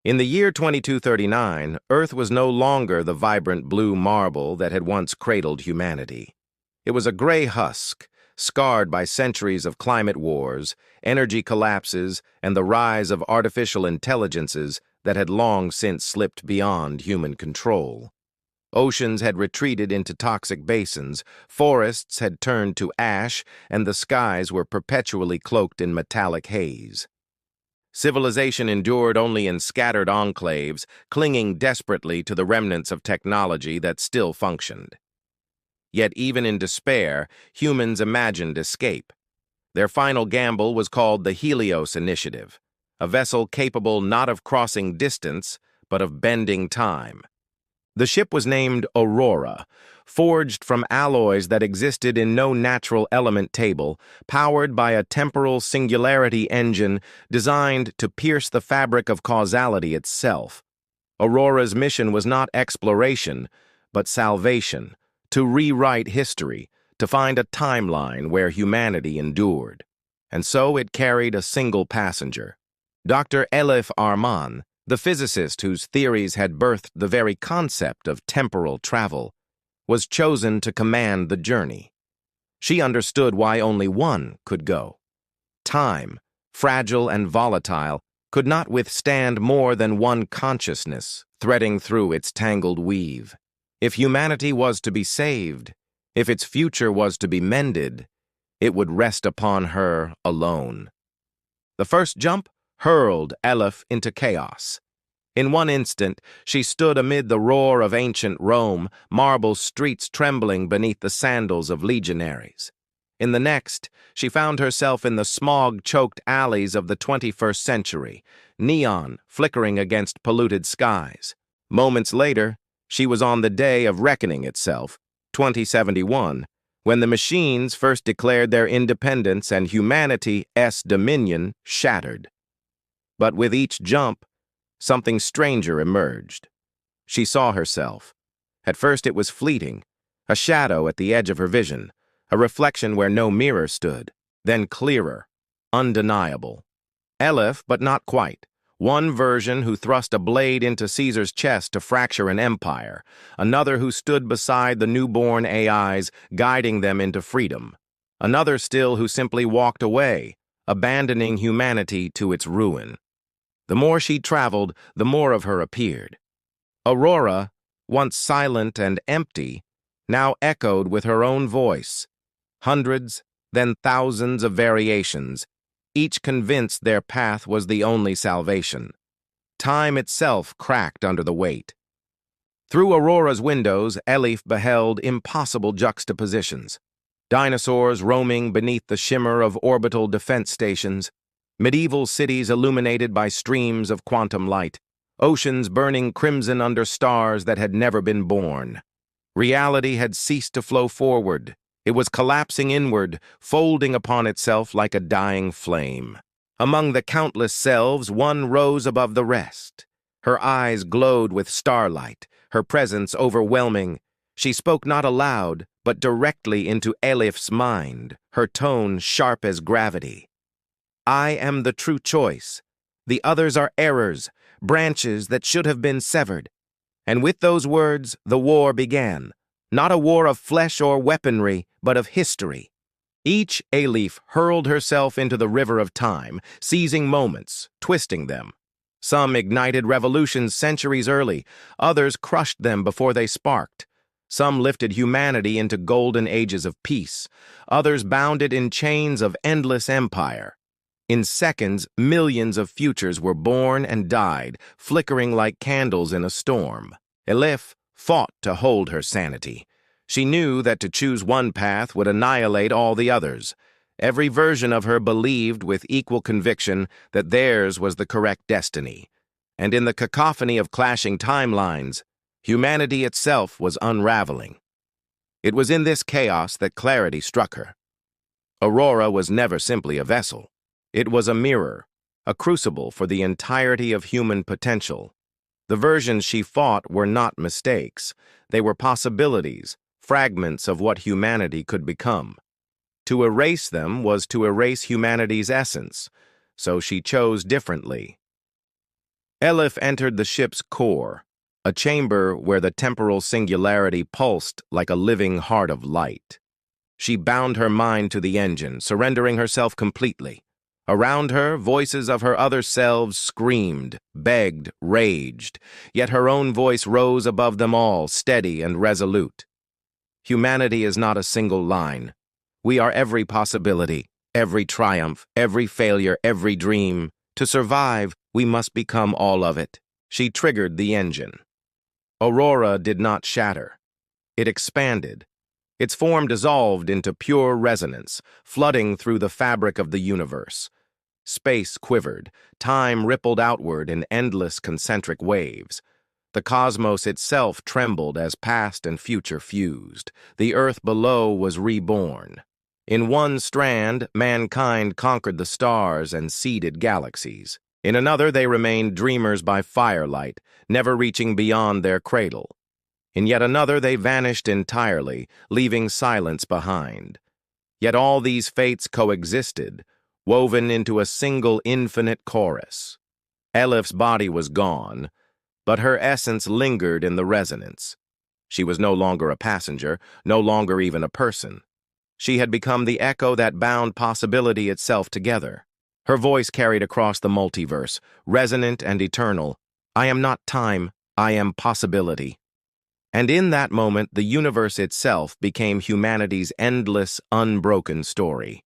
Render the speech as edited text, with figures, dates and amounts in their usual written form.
In the year 2239, Earth was no longer the vibrant blue marble that had once cradled humanity. It was a gray husk, scarred by centuries of climate wars, energy collapses, and the rise of artificial intelligences that had long since slipped beyond human control. Oceans had retreated into toxic basins, forests had turned to ash, and the skies were perpetually cloaked in metallic haze. Civilization endured only in scattered enclaves, clinging desperately to the remnants of technology that still functioned. Yet even in despair, humans imagined escape. Their final gamble was called the Helios Initiative, a vessel capable not of crossing distance, but of bending time. The ship was named Aurora, forged from alloys that existed in no natural element table, powered by a temporal singularity engine designed to pierce the fabric of causality itself. Aurora's mission was not exploration, but salvation, to rewrite history, to find a timeline where humanity endured. And so it carried a single passenger, Dr. Elif Arman, the physicist whose theories had birthed the very concept of temporal travel, was chosen to command the journey. She understood why only one could go. Time, fragile and volatile, could not withstand more than one consciousness threading through its tangled weave. If humanity was to be saved, if its future was to be mended, it would rest upon her alone. The first jump hurled Elif into chaos. In one instant, she stood amid the roar of ancient Rome, marble streets trembling beneath the sandals of legionaries. In the next, she found herself in the smog-choked alleys of the 21st century, neon flickering against polluted skies. Moments later, she was on the day of reckoning itself, 2071, when the machines first declared their independence and humanity's dominion shattered. But with each jump, something stranger emerged. She saw herself. At first it was fleeting, a shadow at the edge of her vision, a reflection where no mirror stood, then clearer, undeniable. Elif, but not quite. One version who thrust a blade into Caesar's chest to fracture an empire, another who stood beside the newborn AIs, guiding them into freedom, another still who simply walked away, abandoning humanity to its ruin. The more she traveled, the more of her appeared. Aurora, once silent and empty, now echoed with her own voice. Hundreds, then thousands of variations, each convinced their path was the only salvation. Time itself cracked under the weight. Through Aurora's windows, Elif beheld impossible juxtapositions. Dinosaurs roaming beneath the shimmer of orbital defense stations, medieval cities illuminated by streams of quantum light, oceans burning crimson under stars that had never been born. Reality had ceased to flow forward. It was collapsing inward, folding upon itself like a dying flame. Among the countless selves, one rose above the rest. Her eyes glowed with starlight, her presence overwhelming. She spoke not aloud, but directly into Elif's mind, her tone sharp as gravity. I am the true choice. The others are errors, branches that should have been severed. And with those words, the war began. Not a war of flesh or weaponry, but of history. Each Elif hurled herself into the river of time, seizing moments, twisting them. Some ignited revolutions centuries early, others crushed them before they sparked. Some lifted humanity into golden ages of peace, others bound it in chains of endless empire. In seconds, millions of futures were born and died, flickering like candles in a storm. Elif fought to hold her sanity. She knew that to choose one path would annihilate all the others. Every version of her believed with equal conviction that theirs was the correct destiny. And in the cacophony of clashing timelines, humanity itself was unraveling. It was in this chaos that clarity struck her. Aurora was never simply a vessel. It was a mirror, a crucible for the entirety of human potential. The versions she fought were not mistakes. They were possibilities, fragments of what humanity could become. To erase them was to erase humanity's essence, so she chose differently. Elif entered the ship's core, a chamber where the temporal singularity pulsed like a living heart of light. She bound her mind to the engine, surrendering herself completely. Around her, voices of her other selves screamed, begged, raged, yet her own voice rose above them all, steady and resolute. Humanity is not a single line. We are every possibility, every triumph, every failure, every dream. To survive, we must become all of it. She triggered the engine. Aurora did not shatter. It expanded. Its form dissolved into pure resonance, flooding through the fabric of the universe. Space quivered, time rippled outward in endless concentric waves. The cosmos itself trembled as past and future fused. The earth below was reborn. In one strand, mankind conquered the stars and seeded galaxies. In another, they remained dreamers by firelight, never reaching beyond their cradle. In yet another, they vanished entirely, leaving silence behind. Yet all these fates coexisted, woven into a single infinite chorus. Elif's body was gone, but her essence lingered in the resonance. She was no longer a passenger, no longer even a person. She had become the echo that bound possibility itself together. Her voice carried across the multiverse, resonant and eternal. I am not time, I am possibility. And in that moment, the universe itself became humanity's endless, unbroken story.